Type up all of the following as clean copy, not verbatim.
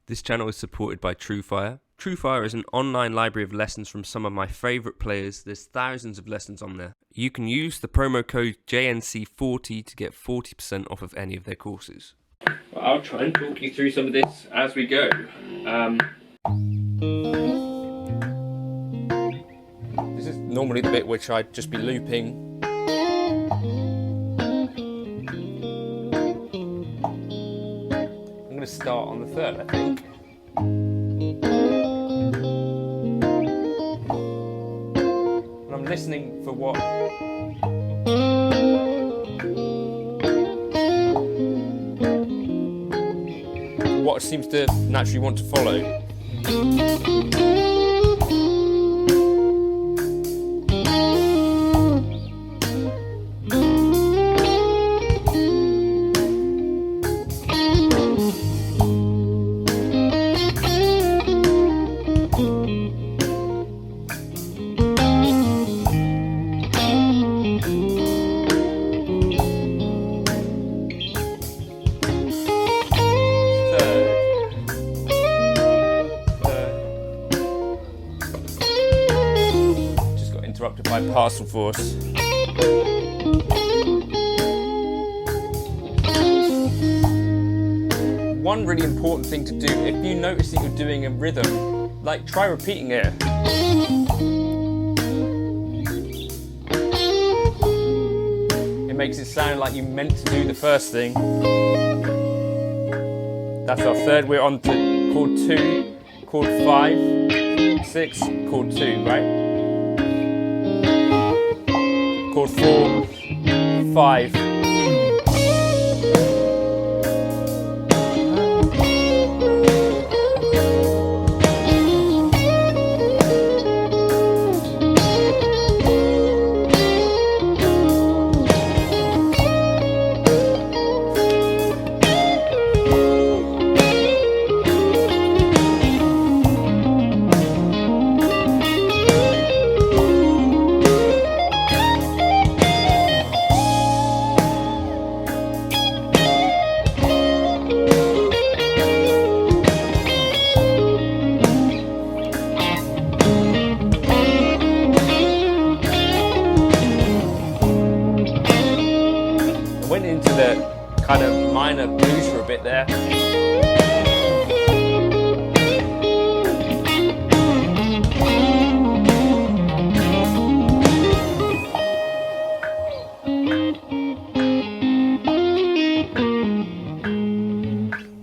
This channel is supported by TrueFire. TrueFire is an online library of lessons from some of my favourite players. There's thousands of lessons on there. You can use the promo code JNC40 to get 40% off of any of their courses. Well, I'll try and talk you through some of this as we go. This is normally the bit which I'd just be looping. I'm going to start on the third, I think. And I'm listening for what seems to naturally want to follow. Interrupted by parcel force. One really important thing to do, if you notice that you're doing a rhythm, like try repeating it. It makes it sound like you meant to do the first thing. That's our third. We're on to chord 2, chord 5, 6, chord 2, right? Chord 4, 5. Went into the kind of minor blues for a bit there.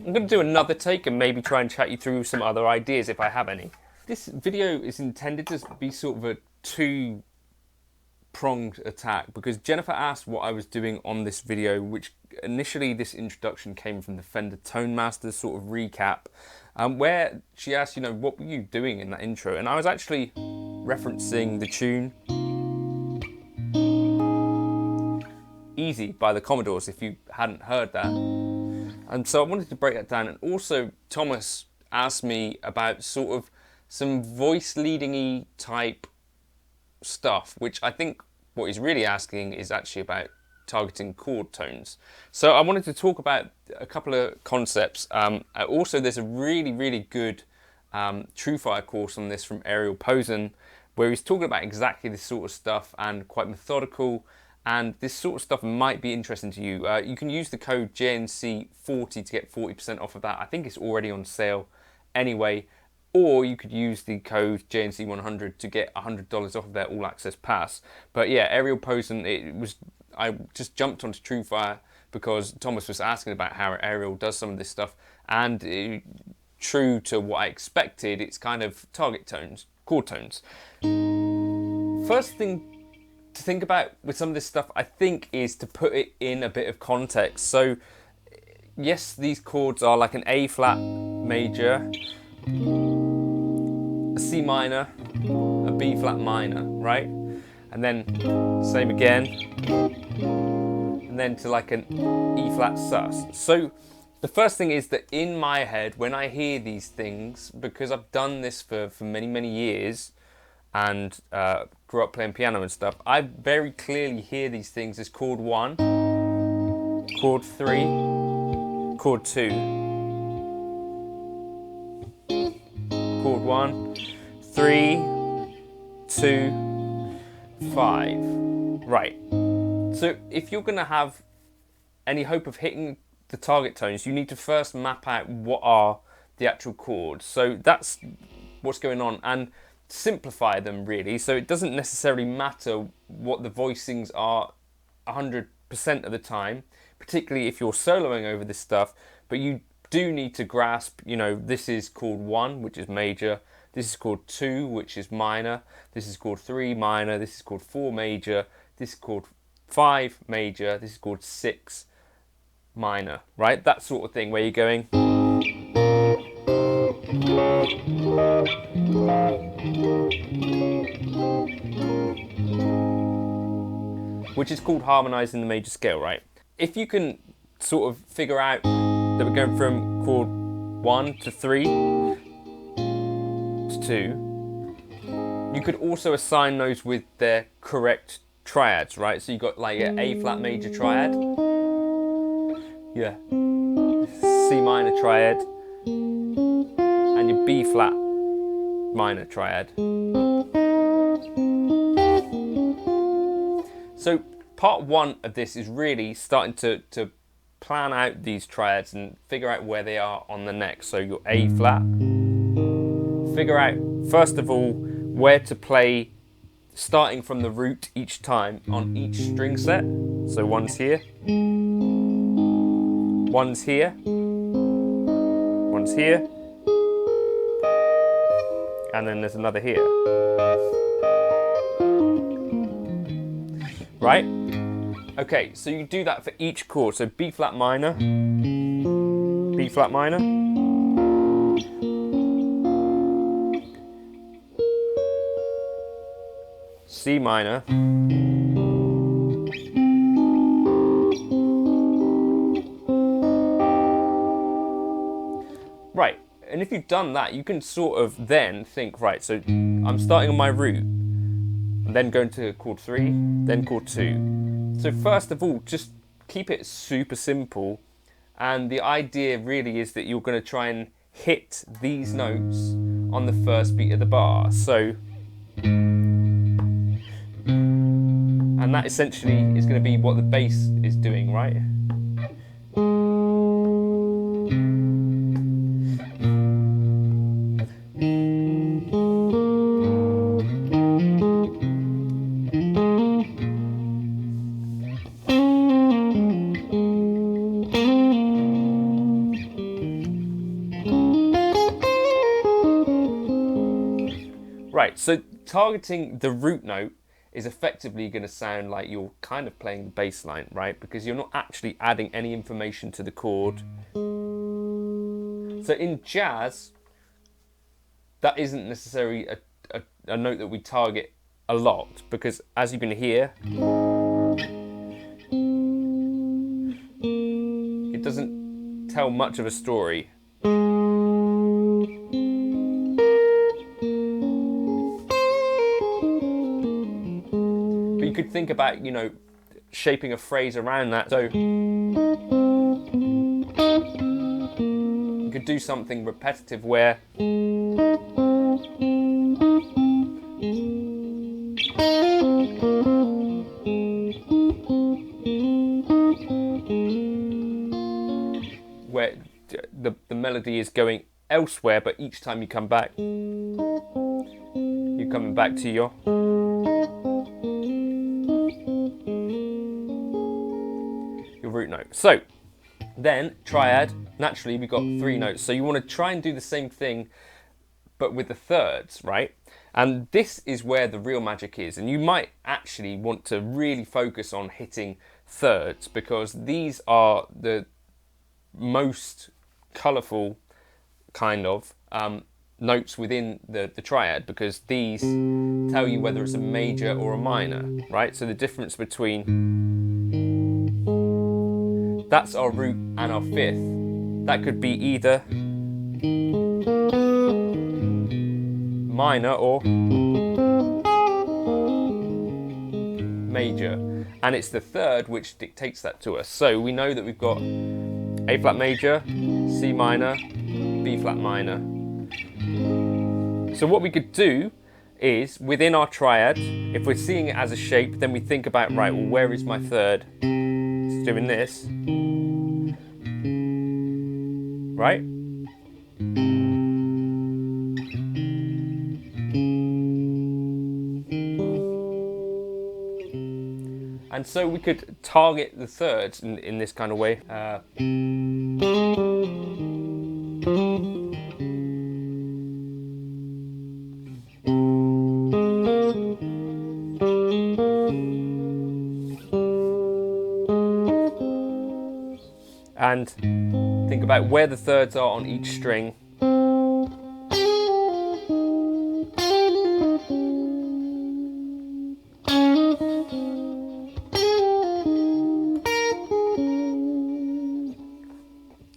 I'm going to do another take and maybe try and chat you through some other ideas if I have any. This video is intended to be sort of a two-pronged attack because Jennifer asked what I was doing on this video, which initially this introduction came from the Fender Tone Master sort of recap, where she asked, you know, what were you doing in that intro? And I was actually referencing the tune Easy by the Commodores, if you hadn't heard that. And so I wanted to break that down. And also Thomas asked me about sort of some voice leading-y type stuff, which I think what he's really asking is actually about targeting chord tones. So I wanted to talk about a couple of concepts. Also, there's a really good TrueFire course on this from Ariel Posen, where he's talking about exactly this sort of stuff and quite methodical. And this sort of stuff might be interesting to you. You can use the code JNC40 to get 40% off of that. I think it's already on sale anyway. Or you could use the code JNC100 to get $100 off of their all access pass. But yeah, Ariel Posen, I just jumped onto TrueFire because Thomas was asking about how Ariel does some of this stuff. And true to what I expected, it's kind of target tones, chord tones. First thing to think about with some of this stuff, I think, is to put it in a bit of context. So yes, these chords are like an A flat major, a C minor, a B flat minor, right? And then same again, and then to like an E flat sus. So the first thing is that in my head, when I hear these things, because I've done this for many years and grew up playing piano and stuff, I very clearly hear these things as chord 1, chord 3, chord 2. chord 1, 3, 2, 5. Right. So if you're going to have any hope of hitting the target tones, you need to first map out what are the actual chords. So that's what's going on, and simplify them really. So it doesn't necessarily matter what the voicings are 100% of the time, particularly if you're soloing over this stuff, but you do need to grasp, you know, this is chord 1, which is major, this is chord 2, which is minor, this is chord 3 minor, this is chord 4 major, this is chord 5 major, this is chord 6 minor, right? That sort of thing where you're going, which is called harmonizing the major scale, right? If you can sort of figure out that we're going from chord 1 to 3 to 2, you could also assign those with their correct triads, right? So you've got like your A flat major triad, yeah, C minor triad, and your B flat minor triad. So part 1 of this is really starting to plan out these triads and figure out where they are on the neck. So your A flat, figure out first of all where to play, starting from the root each time on each string set. So one's here, one's here, one's here, and then there's another here. Right? Okay, so you do that for each chord. So B flat minor, B flat minor, C minor, right, and if you've done that, you can sort of then think, right, so I'm starting on my root, then going to chord 3, then chord 2. So first of all, just keep it super simple, and the idea really is that you're going to try and hit these notes on the first beat of the bar. So, and that essentially is going to be what the bass is doing, right? Right, so targeting the root note is effectively going to sound like you're kind of playing the bass line, right? Because you're not actually adding any information to the chord. So in jazz, that isn't necessarily a note that we target a lot, because as you can hear, it doesn't tell much of a story. You could think about, you know, shaping a phrase around that. So you could do something repetitive where the melody is going elsewhere, but each time you come back, you're coming back to your root note. So then triad, naturally we've got 3 notes, so you want to try and do the same thing but with the thirds, right? And this is where the real magic is, and you might actually want to really focus on hitting thirds, because these are the most colourful kind of notes within the triad, because these tell you whether it's a major or a minor, right? So the difference between that's our root and our fifth, that could be either minor or major, and it's the third which dictates that to us. So we know that we've got A flat major, C minor, B flat minor. So what we could do is, within our triad, if we're seeing it as a shape, then we think about, right, well, where is my third? It's doing this, right? And so we could target the thirds in this kind of way. And think about where the thirds are on each string.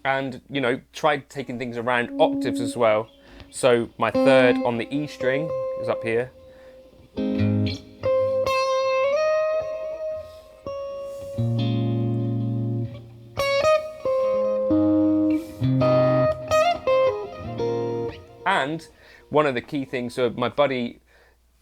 And, you know, try taking things around octaves as well. So my third on the E string is up here. And one of the key things, so my buddy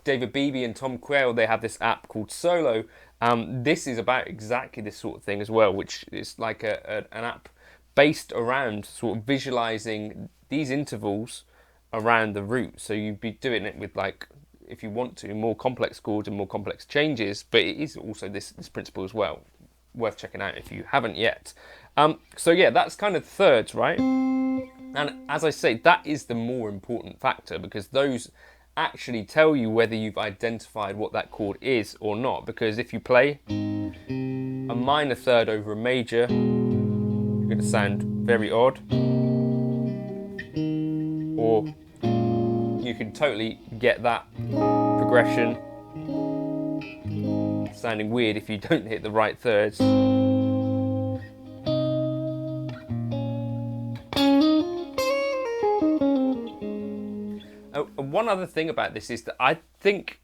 David Beebe and Tom Quayle, they have this app called Solo. This is about exactly this sort of thing as well, which is like an app based around sort of visualizing these intervals around the root. So you'd be doing it with, like, if you want to, more complex chords and more complex changes, but it is also this principle as well. Worth checking out if you haven't yet. So yeah, that's kind of thirds, right? And as I say, that is the more important factor, because those actually tell you whether you've identified what that chord is or not. Because if you play a minor third over a major, you're going to sound very odd. Or you can totally get that progression sounding weird if you don't hit the right thirds. One other thing about this is that I think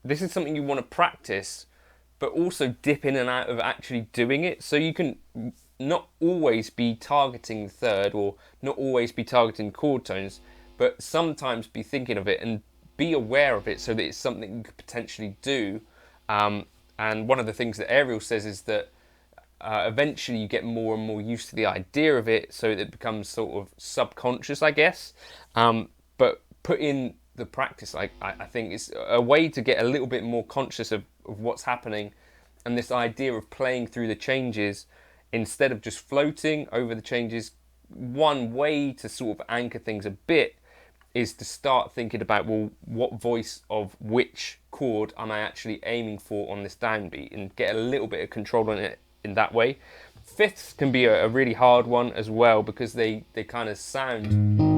this is something you want to practice, but also dip in and out of actually doing it. So you can not always be targeting the third, or not always be targeting chord tones, but sometimes be thinking of it and be aware of it, so that it's something you could potentially do. And one of the things that Ariel says is that eventually you get more and more used to the idea of it, so that it becomes sort of subconscious, I guess. But put in the practice, I think it's a way to get a little bit more conscious of what's happening, and this idea of playing through the changes instead of just floating over the changes. One way to sort of anchor things a bit is to start thinking about, well, what voice of which chord am I actually aiming for on this downbeat, and get a little bit of control on it in that way. Fifths can be a really hard one as well, because they kind of sound.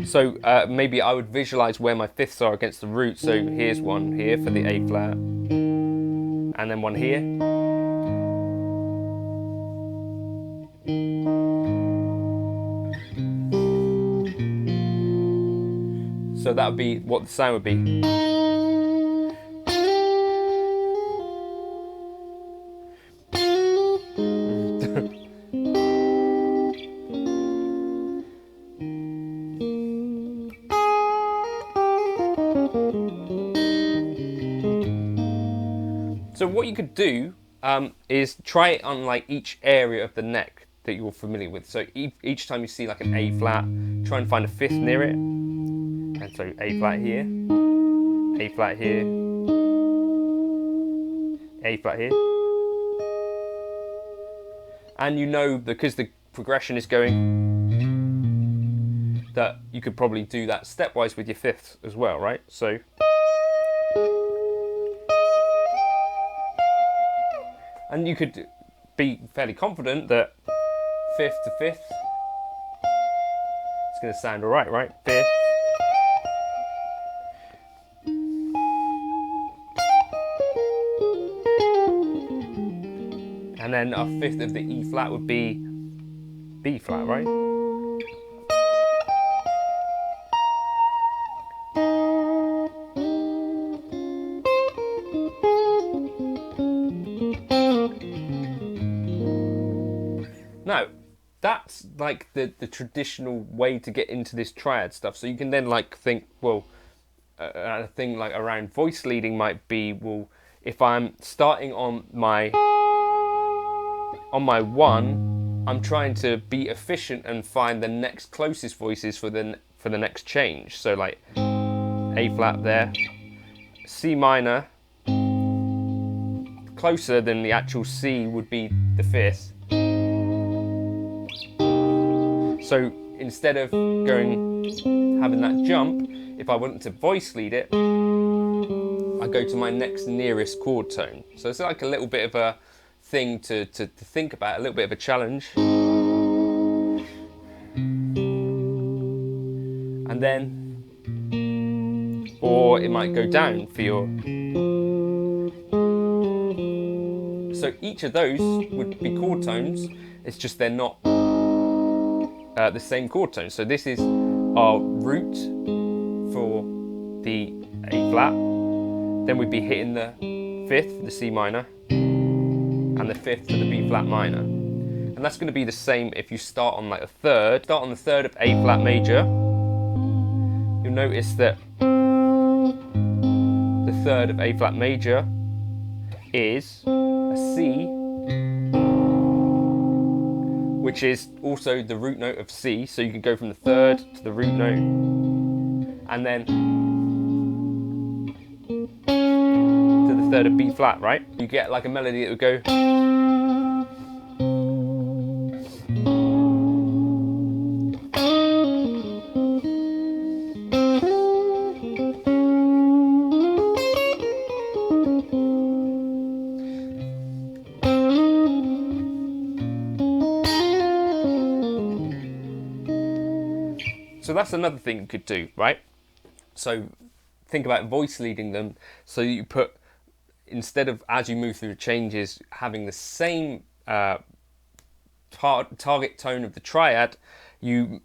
So maybe I would visualize where my fifths are against the root. So here's one here for the A flat, and then one here. So that would be what the sound would be. So what you could do is try it on like each area of the neck that you're familiar with. So each time you see like an A flat, try and find a fifth near it. And so A flat here, A flat here, A flat here. And you know, because the progression is going, that you could probably do that stepwise with your fifths as well, right? So. And you could be fairly confident that fifth to fifth, it's going to sound all right, right? Fifth. And then a fifth of the E flat would be B flat, right? Now, that's that's like the traditional way to get into this triad stuff. So you can then like think, well, a thing like around voice leading might be, well, if I'm starting on my one, I'm trying to be efficient and find the next closest voices for the next change. So like A flat there, C minor, closer than the actual C would be the 5th. So instead of having that jump, if I wanted to voice lead it, I go to my next nearest chord tone. So it's like a little bit of a thing to think about, a little bit of a challenge. And then, or it might go down for your... So each of those would be chord tones, it's just they're not the same chord tone. So this is our root for the A flat, then we'd be hitting the 5th, the C minor, and the 5th for the B flat minor. And that's going to be the same if you start on like a 3rd. Start on the 3rd of A flat major, you'll notice that the 3rd of A flat major is a C, which is also the root note of C. So you can go from the 3rd to the root note, and then to the 3rd of B flat, right? You get like a melody that would go. So that's another thing you could do, right? So think about voice leading them. So you put, instead of as you move through the changes, having the same target tone of the triad, you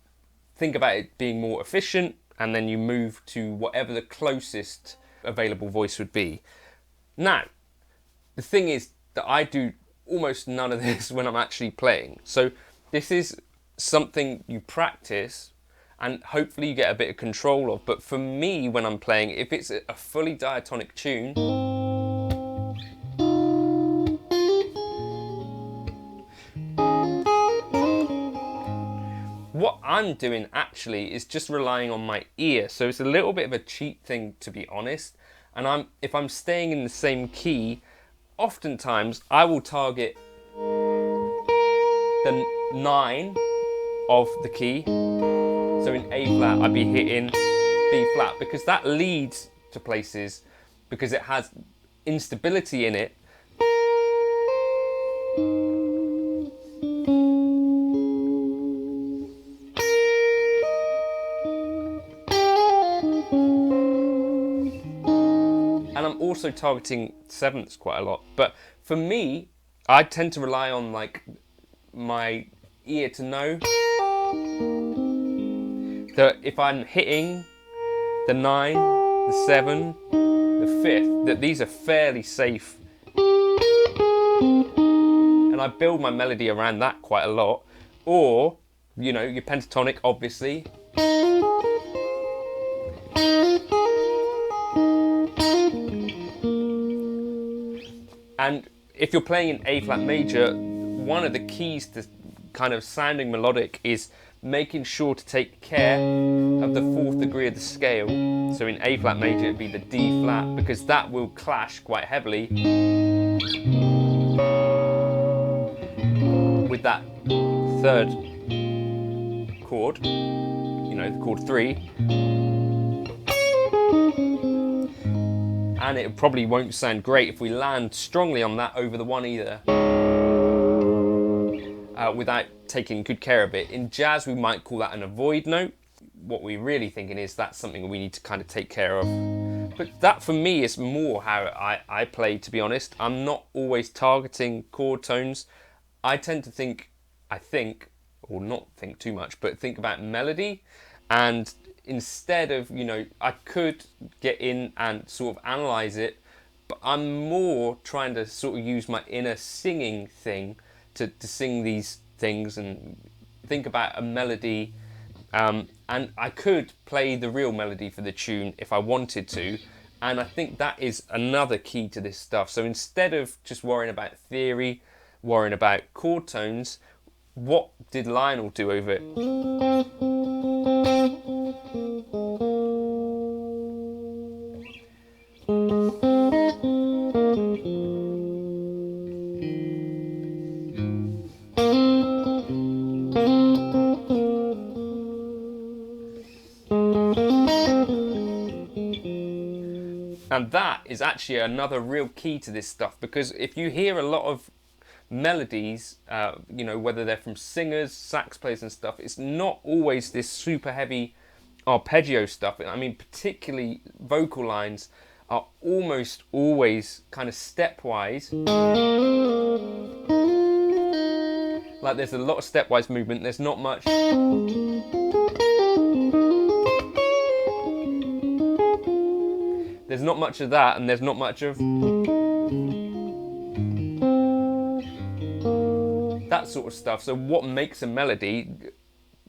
think about it being more efficient, and then you move to whatever the closest available voice would be. Now, the thing is that I do almost none of this when I'm actually playing. So this is something you practice and hopefully you get a bit of control of. But for me, when I'm playing, if it's a fully diatonic tune, what I'm doing actually is just relying on my ear. So it's a little bit of a cheat thing, to be honest. And if I'm staying in the same key, oftentimes I will target the 9 of the key. So in A flat, I'd be hitting B flat, because that leads to places, because it has instability in it. And I'm also targeting 7ths quite a lot. But for me, I tend to rely on like my ear to know that if I'm hitting the 9, the 7, the 5th, that these are fairly safe. And I build my melody around that quite a lot. Or, you know, your pentatonic, obviously. And if you're playing in A flat major, one of the keys to kind of sounding melodic is making sure to take care of the 4th degree of the scale. So in A flat major it'd be the D flat, because that will clash quite heavily with that 3rd chord, you know, the chord 3. And it probably won't sound great if we land strongly on that over the 1 either. Without taking good care of it. In jazz, we might call that an avoid note. What we're really thinking is that's something we need to kind of take care of. But that for me is more how I play, to be honest. I'm not always targeting chord tones. I tend to think, or not think too much, but think about melody. And instead of, you know, I could get in and sort of analyze it, but I'm more trying to sort of use my inner singing thing to sing these things and think about a melody, and I could play the real melody for the tune if I wanted to, and I think that is another key to this stuff. So instead of just worrying about theory, worrying about chord tones, what did Lionel do over it? And that is actually another real key to this stuff, because if you hear a lot of melodies, you know, whether they're from singers, sax players and stuff, it's not always this super heavy arpeggio stuff. I mean, particularly vocal lines are almost always kind of stepwise. Like there's a lot of stepwise movement, there's not much. There's not much of that, and there's not much of that sort of stuff. So what makes a melody,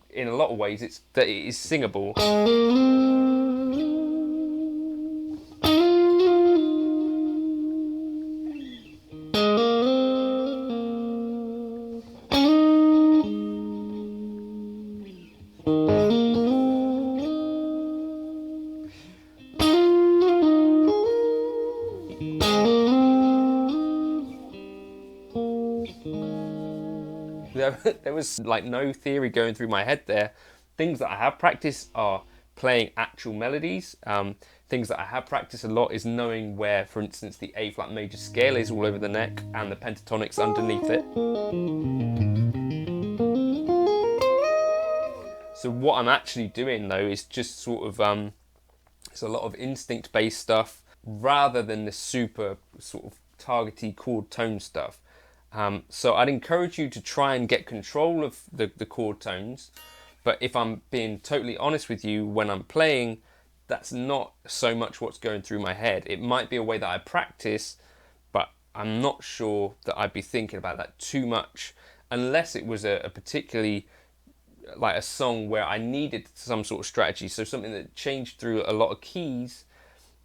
in a lot of ways, it's that it is singable. There was like no theory going through my head there. Things that I have practiced are playing actual melodies. Things that I have practiced a lot is knowing where, for instance, the A flat major scale is all over the neck and the pentatonics underneath it. So what I'm actually doing though is just sort of it's a lot of instinct based stuff rather than the super sort of targety chord tone stuff. So I'd encourage you to try and get control of the chord tones, but if I'm being totally honest with you, when I'm playing, that's not so much what's going through my head. It might be a way that I practice, but I'm not sure that I'd be thinking about that too much, unless it was a particularly, like a song where I needed some sort of strategy, so something that changed through a lot of keys,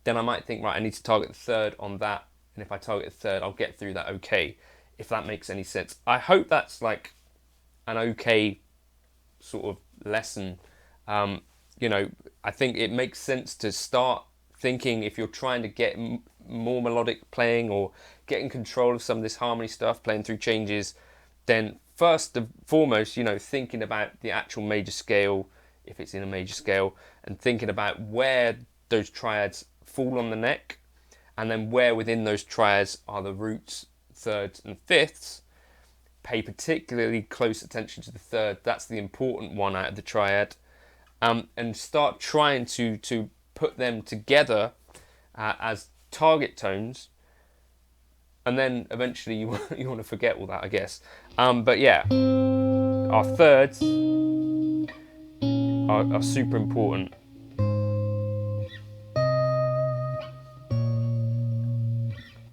then I might think, right, I need to target the third on that, and if I target the third, I'll get through that okay. If that makes any sense. I hope that's like an okay sort of lesson. You know, I think it makes sense to start thinking, if you're trying to get more melodic playing or getting control of some of this harmony stuff, playing through changes, then first and foremost, you know, thinking about the actual major scale, if it's in a major scale, and thinking about where those triads fall on the neck, and then where within those triads are the roots, thirds and fifths. Pay particularly close attention to the third. That's the important one out of the triad, and start trying to put them together as target tones, and then eventually you want to forget all that, I guess. But yeah, our thirds are super important.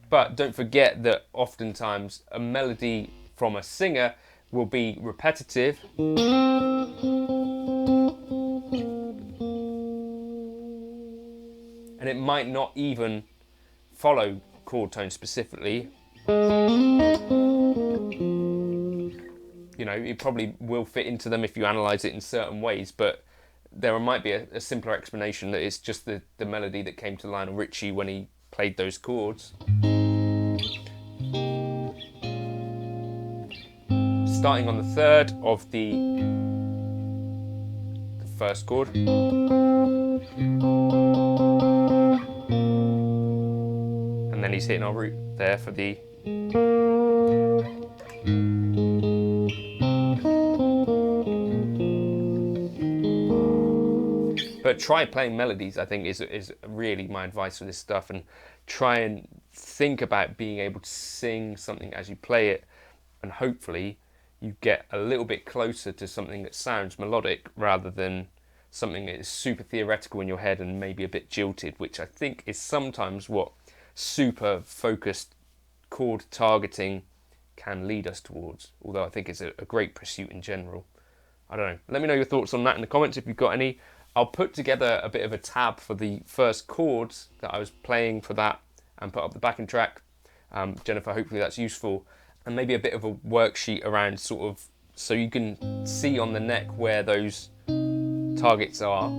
But don't forget that oftentimes a melody from a singer will be repetitive. And it might not even follow chord tone specifically. You know, it probably will fit into them if you analyse it in certain ways, but there might be a simpler explanation that it's just the melody that came to Lionel Richie when he played those chords. Starting on the third of the first chord, and then he's hitting our root there for the But try playing melodies, I think, is really my advice for this stuff, and try and think about being able to sing something as you play it, and hopefully you get a little bit closer to something that sounds melodic rather than something that is super theoretical in your head and maybe a bit jilted, which I think is sometimes what super focused chord targeting can lead us towards, although I think it's a great pursuit in general. I don't know. Let me know your thoughts on that in the comments if you've got any. I'll put together a bit of a tab for the first chords that I was playing for that and put up the backing track. Jennifer, hopefully that's useful. And maybe a bit of a worksheet around sort of, so you can see on the neck where those targets are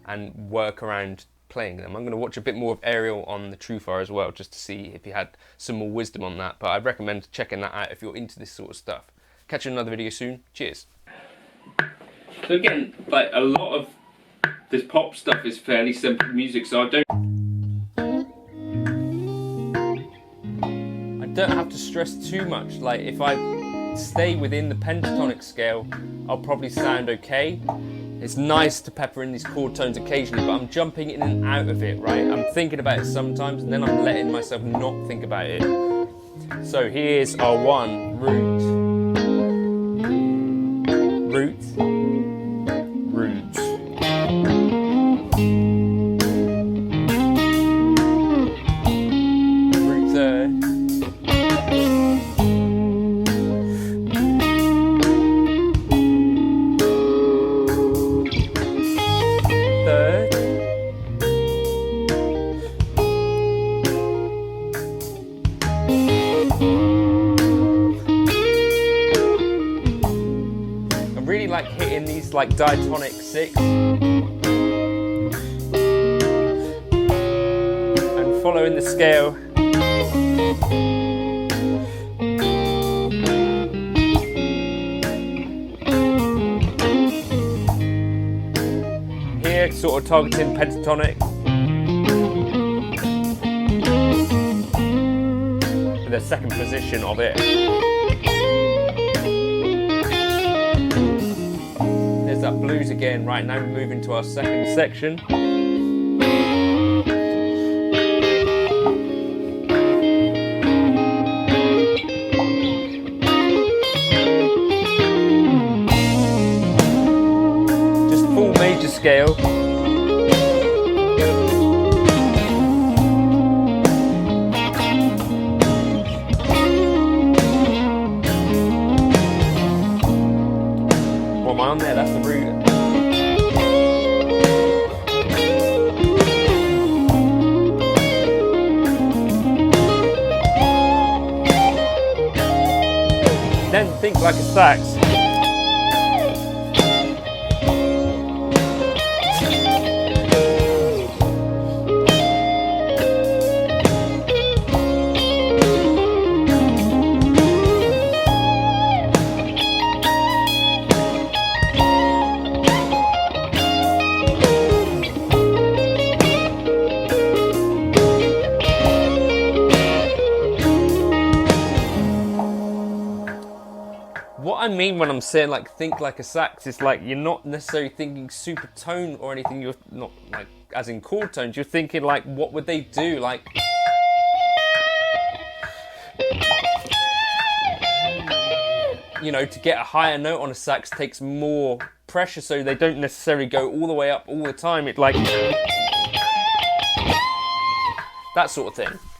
and work around playing them. I'm going to watch a bit more of Ariel on the Truefire as well, just to see if he had some more wisdom on that. But I'd recommend checking that out if you're into this sort of stuff. Catch you in another video soon. Cheers. So again, like a lot of this pop stuff is fairly simple music, so I don't have to stress too much. Like if I stay within the pentatonic scale, I'll probably sound okay. It's nice to pepper in these chord tones occasionally, but I'm jumping in and out of it, right? I'm thinking about it sometimes, and then I'm letting myself not think about it. So here's our one, root, root, root. Root third. Third. I really like hitting these like diatonic six and following the scale. Here, sort of targeting pentatonic with the second position of it. There's that blues again. Right now we're moving to our second section. Just full major scale. What am I on there? That's the root. Then think like a sax. What I mean when I'm saying like think like a sax is like you're not necessarily thinking super tone or anything. You're not like as in chord tones. You're thinking like what would they do? Like you know, to get a higher note on a sax takes more pressure, so they don't necessarily go all the way up all the time. It's like that sort of thing.